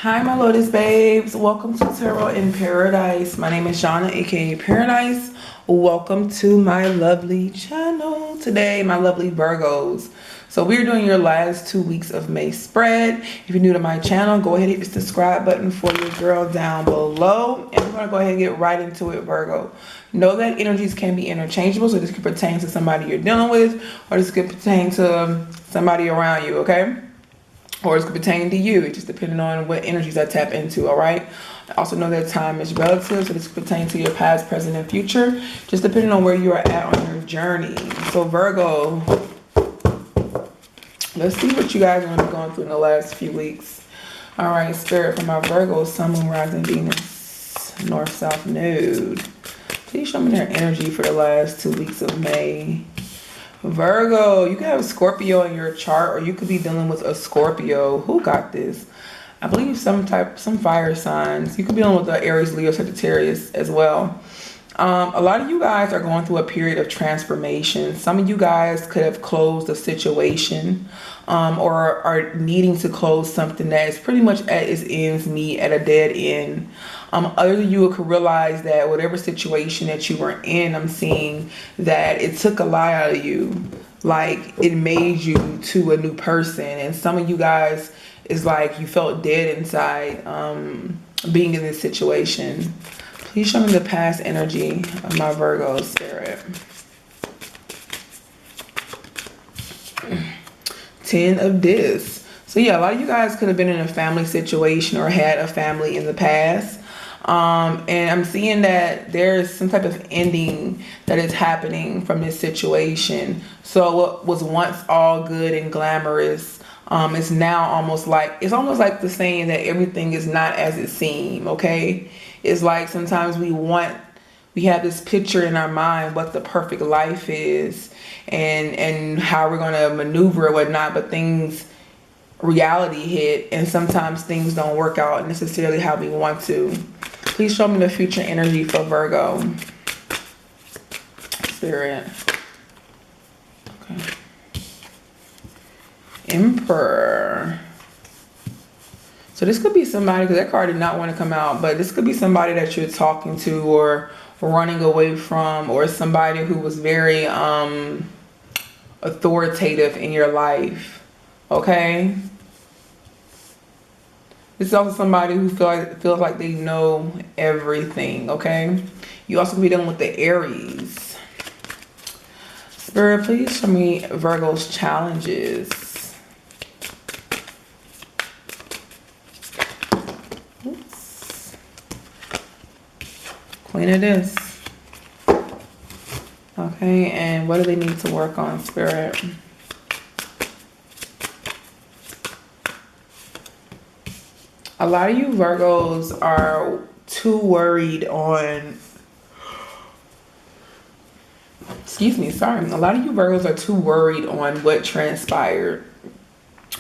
Hi, my Lotus babes. Welcome to Tarot in Paradise. My name is Shauna, aka Paradise. Welcome to my lovely channel today, my lovely Virgos. So we're doing your last 2 weeks of May spread. If you're new to my channel, go ahead and hit the subscribe button for your girl down below. And we're going to go ahead and get right into it, Virgo. Know that energies can be interchangeable, so this could pertain to somebody you're dealing with, or this could pertain to somebody around you, okay? Or it could pertain to you. It just depending on what energies I tap into, all right? Also know that time is relative, so this could pertain to your past, present, and future, just depending on where you are at on your journey. So Virgo, let's see what you guys are going to be going through in the last few weeks. All right, Spirit, for my Virgo, Sun, Moon, Rising, Venus, North, South Node. Please show me their energy for the last 2 weeks of May. Virgo, you could have a Scorpio in your chart, or you could be dealing with a Scorpio. Who got this? I believe some fire signs. You could be dealing with the Aries, Leo, Sagittarius as well. A lot of you guys are going through a period of transformation. Some of you guys could have closed a situation or are needing to close something that is pretty much at its ends meet, at a dead end. Others of you could realize that whatever situation that you were in, I'm seeing that it took a lot out of you. Like, it made you to a new person. And some of you guys, is like you felt dead inside being in this situation. Please show me the past energy of my Virgo, Spirit. 10 of Discs. So yeah, a lot of you guys could have been in a family situation or had a family in the past. And I'm seeing that there's some type of ending that is happening from this situation. So what was once all good and glamorous is now almost like the saying that everything is not as it seems, okay? It's like sometimes we have this picture in our mind what the perfect life is and how we're going to maneuver or whatnot, but reality hit, and sometimes things don't work out necessarily how we want to. Please show me the future energy for Virgo, Spirit. Okay. Emperor. So this could be somebody, because that card did not want to come out, but this could be somebody that you're talking to or running away from, or somebody who was very authoritative in your life, okay? This is also somebody who feels like they know everything, okay? You also could be dealing with the Aries. Spirit, please show me Virgo's challenges. Oops. Queen of Discs. Okay, and what do they need to work on, Spirit? A lot of you Virgos are too worried on, a lot of you Virgos are too worried on what transpired.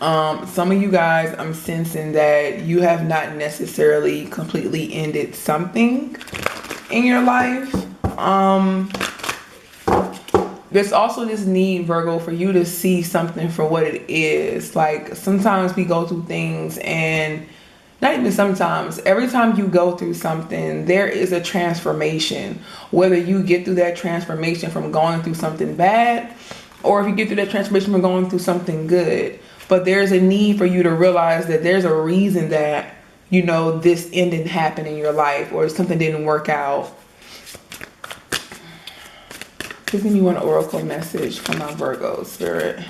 Some of you guys, I'm sensing that you have not necessarily completely ended something in your life. There's also this need, Virgo, for you to see something for what it is. Like, sometimes we go through things, and not even sometimes, every time you go through something, there is a transformation. Whether you get through that transformation from going through something bad, or if you get through that transformation from going through something good. But there's a need for you to realize that there's a reason that, you know, this ending happened in your life, or something didn't work out. Please give me one oracle message from my Virgo, Spirit.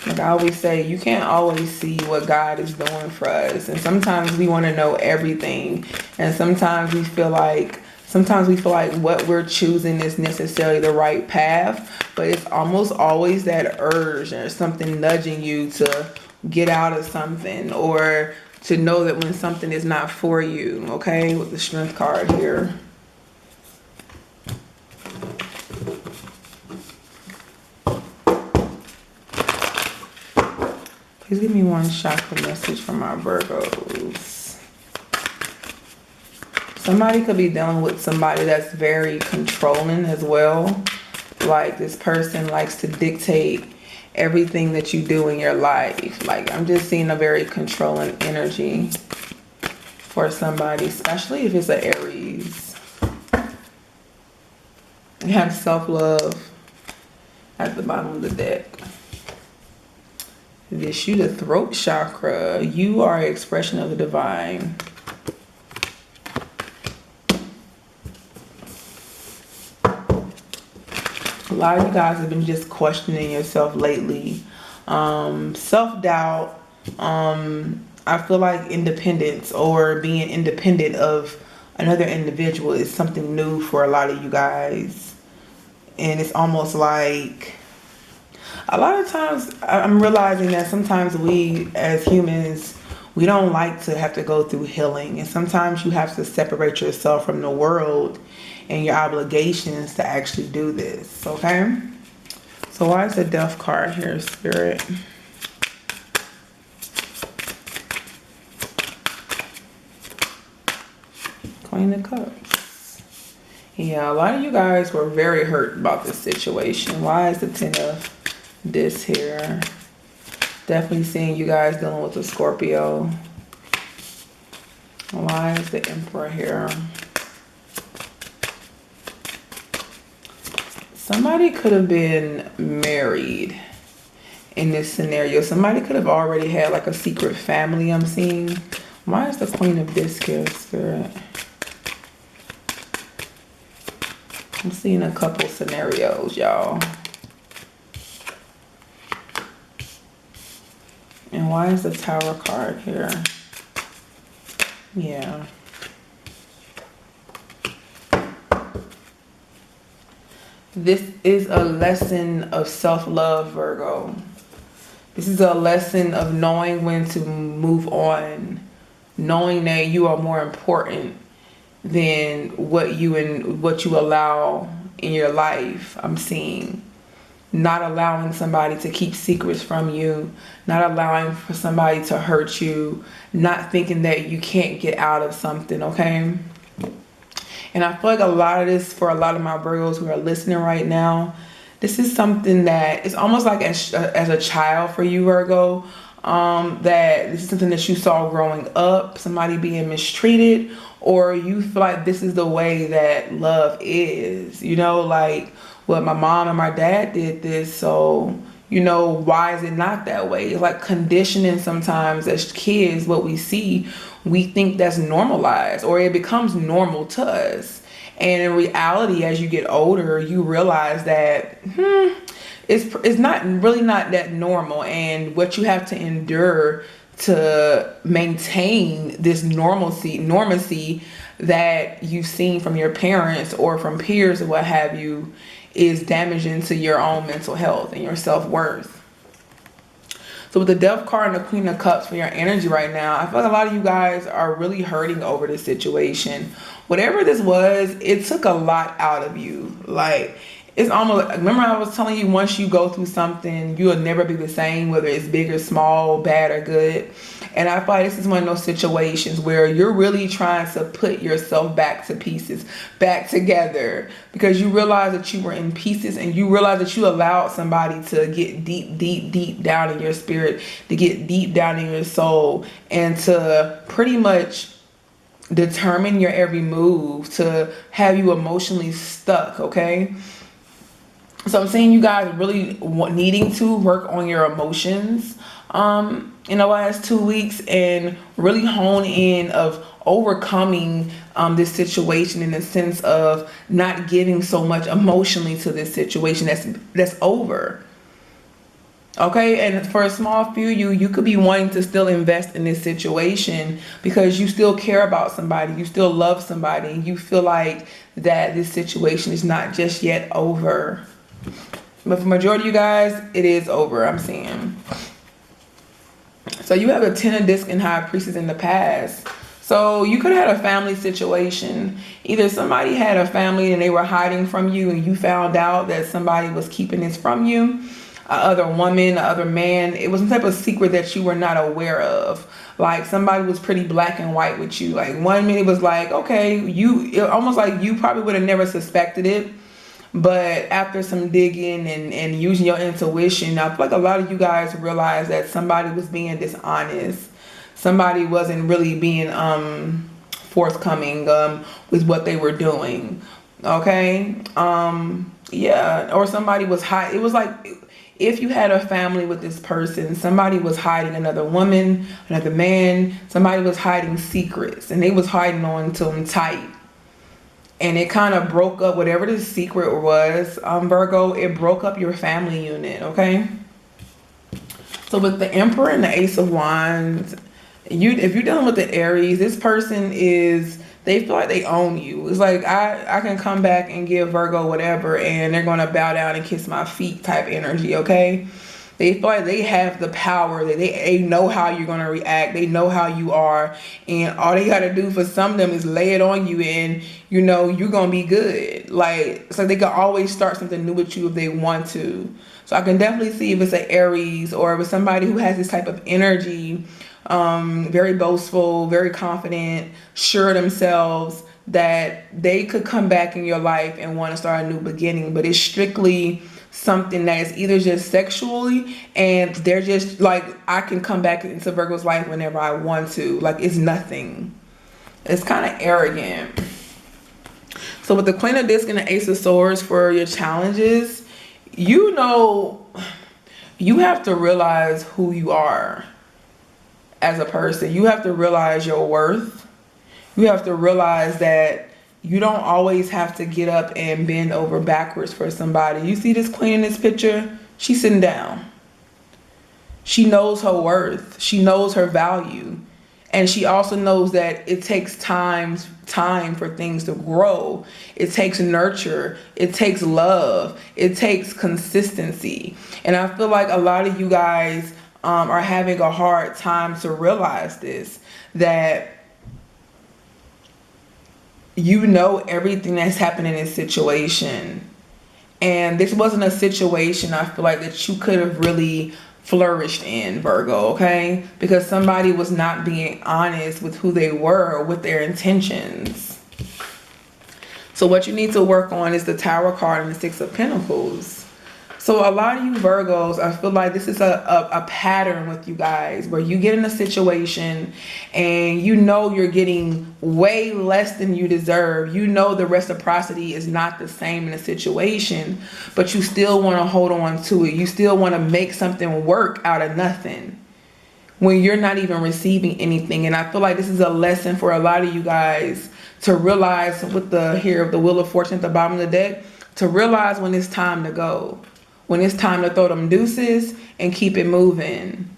Like I always say, you can't always see what God is doing for us. And sometimes we want to know everything. And sometimes we feel like what we're choosing is necessarily the right path. But it's almost always that urge or something nudging you to get out of something, or to know that when something is not for you, okay? With the Strength card here. Please give me one chakra message from our Virgos. Somebody could be dealing with somebody that's very controlling as well. Like, this person likes to dictate everything that you do in your life. Like, I'm just seeing a very controlling energy for somebody, especially if it's an Aries. You have self-love at the bottom of the deck. This you, the throat chakra. You are an expression of the divine. A lot of you guys have been just questioning yourself lately. Self-doubt. I feel like independence or being independent of another individual is something new for a lot of you guys. And it's almost like a lot of times I'm realizing that sometimes we as humans, we don't like to have to go through healing. And sometimes you have to separate yourself from the world and your obligations to actually do this. Okay? So why is the Death card here, Spirit? Queen of Cups. Yeah, a lot of you guys were very hurt about this situation. Why is the Ten of this here? Definitely seeing you guys dealing with a Scorpio. Why is the Emperor here? Somebody could have been married in this scenario. Somebody could have already had like a secret family, I'm seeing. Why is the Queen of Disc here, Spirit? I'm seeing a couple scenarios, y'all. And why is the Tower card here? Yeah. This is a lesson of self-love, Virgo. This is a lesson of knowing when to move on. Knowing that you are more important than what you allow in your life. I'm seeing not allowing somebody to keep secrets from you, not allowing for somebody to hurt you, not thinking that you can't get out of something. Okay? And I feel like a lot of this, for a lot of my Virgos who are listening right now, this is something that is almost like as a child for you, Virgo. That this is something that you saw growing up, somebody being mistreated, or you feel like this is the way that love is, you know, like, well, my mom and my dad did this, so, you know, why is it not that way? It's like conditioning sometimes as kids, what we see, we think that's normalized, or it becomes normal to us. And in reality, as you get older, you realize that, it's not really not that normal, and what you have to endure to maintain this normacy that you've seen from your parents or from peers or what have you is damaging to your own mental health and your self-worth. So with the Death card and the Queen of Cups for your energy right now, I feel like a lot of you guys are really hurting over this situation. Whatever this was, it took a lot out of you. Like, it's almost, remember I was telling you, once you go through something, you'll never be the same, whether it's big or small, bad or good. And I feel like this is one of those situations where you're really trying to put yourself back to pieces, back together, because you realize that you were in pieces, and you realize that you allowed somebody to get deep down in your spirit, to get deep down in your soul, and to pretty much determine your every move, to have you emotionally stuck. Okay? So I'm seeing you guys really needing to work on your emotions in the last 2 weeks, and really hone in of overcoming this situation, in the sense of not giving so much emotionally to this situation that's over. Okay, and for a small few you could be wanting to still invest in this situation because you still care about somebody, you still love somebody, and you feel like that this situation is not just yet over. But for majority of you guys, it is over, I'm seeing. So you have a Ten of Disc and High Priestess in the past. So you could have had a family situation. Either somebody had a family and they were hiding from you, and you found out that somebody was keeping this from you. Other woman, other man. It was some type of secret that you were not aware of. Like somebody was pretty black and white with you. Like 1 minute was like, okay, almost like you probably would have never suspected it. But after some digging and using your intuition, I feel like a lot of you guys realize that somebody was being dishonest. Somebody wasn't really being forthcoming with what they were doing. Okay? Yeah. Or somebody was hiding. It was like if you had a family with this person, somebody was hiding another woman, another man. Somebody was hiding secrets, and they was hiding on to them tight. And it kind of broke up whatever the secret was, Virgo. It broke up your family unit, okay? So with the Emperor and the Ace of Wands, if you're dealing with the Aries, this person they feel like they own you. It's like I can come back and give Virgo whatever, and they're gonna bow down and kiss my feet type energy, okay? They feel like they have the power. They know how you're going to react. They know how you are. And all they got to do for some of them is lay it on you, and, you know, you're going to be good. Like, so they can always start something new with you if they want to. So I can definitely see if it's an Aries or if it's somebody who has this type of energy, very boastful, very confident, sure of themselves, that they could come back in your life and want to start a new beginning. But it's strictly something that is either just sexually, and they're just like, I can come back into Virgo's life whenever I want to. Like, it's nothing. It's kind of arrogant. So with the Queen of Discs and the Ace of Swords for your challenges, you know, you have to realize who you are as a person. You have to realize your worth. You have to realize that you don't always have to get up and bend over backwards for somebody. You see this queen in this picture? She's sitting down. She knows her worth. She knows her value. And she also knows that it takes time for things to grow. It takes nurture. It takes love. It takes consistency. And I feel like a lot of you guys are having a hard time to realize this, that you know everything that's happening in this situation. And this wasn't a situation, I feel like, that you could have really flourished in, Virgo, okay? Because somebody was not being honest with who they were, with their intentions. So what you need to work on is the Tower card and the Six of Pentacles. So a lot of you Virgos, I feel like this is a pattern with you guys, where you get in a situation and you know you're getting way less than you deserve. You know the reciprocity is not the same in a situation, but you still want to hold on to it. You still want to make something work out of nothing when you're not even receiving anything. And I feel like this is a lesson for a lot of you guys to realize, with the here of the Wheel of Fortune at the bottom of the deck, to realize when it's time to go. When it's time to throw them deuces and keep it moving.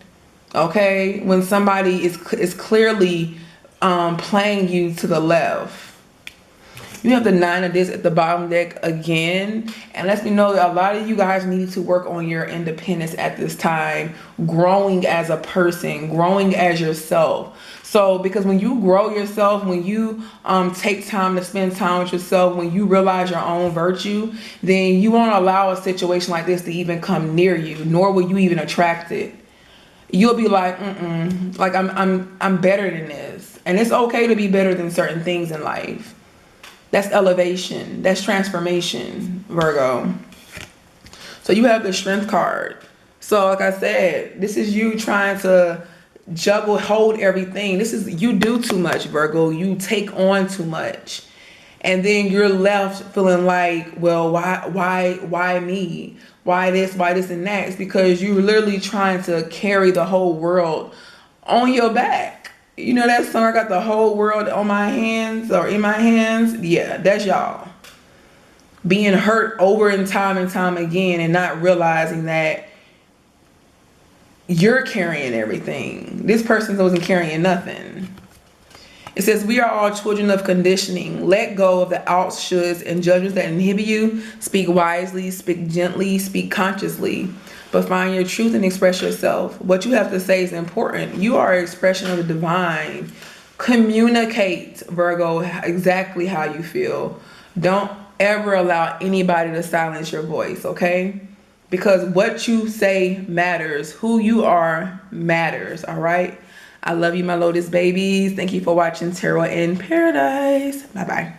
Okay? When somebody is clearly playing you to the left. You have the Nine of Discs at the bottom deck again. And lets me know that a lot of you guys need to work on your independence at this time. Growing as a person. Growing as yourself. So, because when you grow yourself, when you take time to spend time with yourself, when you realize your own virtue, then you won't allow a situation like this to even come near you, nor will you even attract it. You'll be like, like I'm better than this. And it's okay to be better than certain things in life. That's elevation. That's transformation, Virgo. So you have the Strength card. So like I said, this is you trying to hold everything. This is, you do too much, Virgo. You take on too much. And then you're left feeling like, well, why me? Why this and that? It's because you're literally trying to carry the whole world on your back. You know that song, I got the whole world on my hands, or in my hands? Yeah, that's y'all. Being hurt over and time again, and not realizing that you're carrying everything. This person wasn't carrying nothing. It says, we are all children of conditioning. Let go of the outs, shoulds, and judgments that inhibit you. Speak wisely, speak gently, speak consciously. But find your truth and express yourself. What you have to say is important. You are an expression of the divine. Communicate, Virgo, exactly how you feel. Don't ever allow anybody to silence your voice, okay? Because what you say matters. Who you are matters, all right? I love you, my Lotus babies. Thank you for watching Tarot in Paradise. Bye-bye.